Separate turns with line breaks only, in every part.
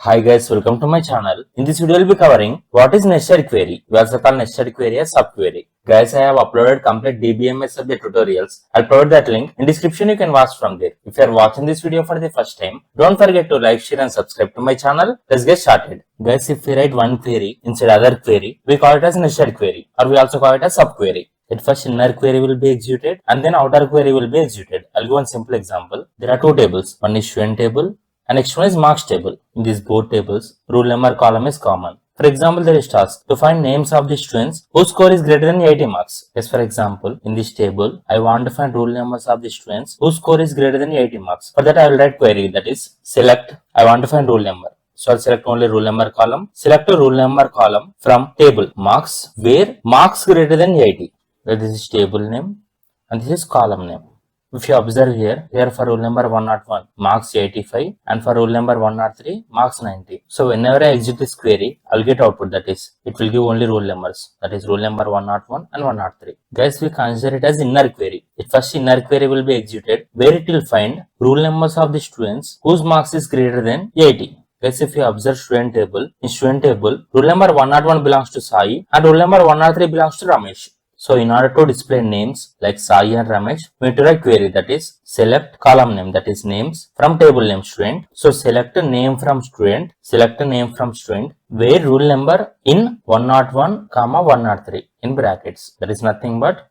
Hi guys, welcome to my channel. In this video, we'll be covering what is nested query. We also call nested query as subquery. Guys, I have uploaded complete DBMS subject tutorials. I'll provide that link in description. You can watch from there. If you are watching this video for the first time, don't forget to like, share and subscribe to my channel. Let's get started. Guys, if we write one query inside other query, we call it as nested query, or we also call it as subquery. At first, inner query will be executed and then outer query will be executed. I'll give one simple example. There are two tables. One is student table and next one is marks table. In these both tables, roll number column is common. For example, there is task to find names of the students whose score is greater than 80 marks. Yes, for example, in this table, I want to find roll numbers of the students whose score is greater than 80 marks. For that, I will write query, that is select. I want to find roll number. So I'll select only roll number column. Select a roll number column from table marks where marks greater than 80. This is table name and this is column name. If you observe here for roll number 101, marks 85, and for roll number 103, marks 90. So whenever I execute this query, I'll get output, that is, it will give only roll numbers, that is roll number 101 and 103. Guys, we consider it as inner query. At first, inner query will be executed where it will find roll numbers of the students whose marks is greater than 80. Guys, if you observe student table, in student table, roll number 101 belongs to Sai and roll number 103 belongs to Ramesh. So in order to display names like Sai and Ramesh, we need to write query, that is select column name, that is names from table name student. So select a name from student, where roll number in 101, 103 in brackets. That is nothing but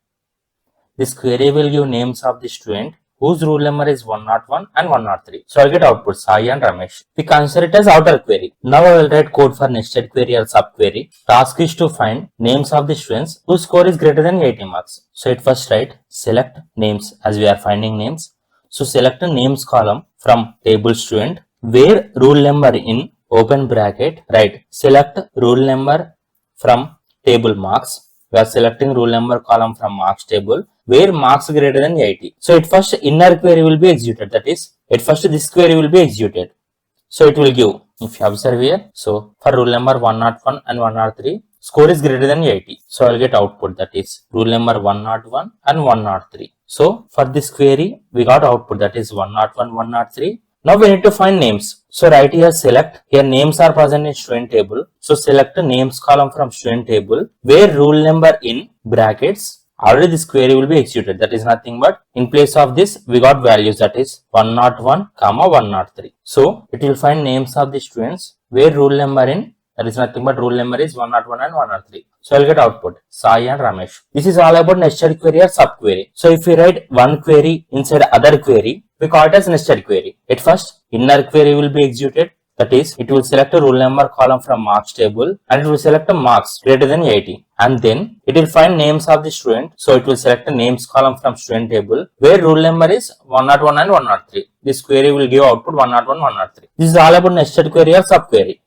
this query will give names of the student whose roll number is 101 and 103. So I'll get output Sai and Ramesh. We consider it as outer query. Now I will write code for nested query or subquery. Task is to find names of the students whose score is greater than 80 marks. So at first write select names, as we are finding names. So select a names column from table student where roll number in open bracket, write select roll number from table marks. We are selecting roll number column from marks table where marks greater than 80. So at first inner query will be executed, that is at first this query will be executed. So it will give, if you observe here, so for roll number 101 and 103, score is greater than 80. So I'll get output, that is roll number 101 and 103. So for this query, we got output, that is 101, 103. Now we need to find names. So write here select. Here names are present in student table. So select a names column from student table where roll number in brackets. Already this query will be executed. That is nothing but in place of this we got values, that is 101, 103. So it will find names of the students where roll number in, that is nothing but roll number is 101 and 103. So I'll get output Sai and Ramesh. This is all about nested query or subquery. So if we write one query inside other query, we call it as nested query. At first, inner query will be executed. That is, it will select a roll number column from marks table and it will select a marks greater than 80. And then it will find names of the student. So it will select a names column from student table where roll number is 101 and 103. This query will give output 101, 103. This is all about nested query or subquery.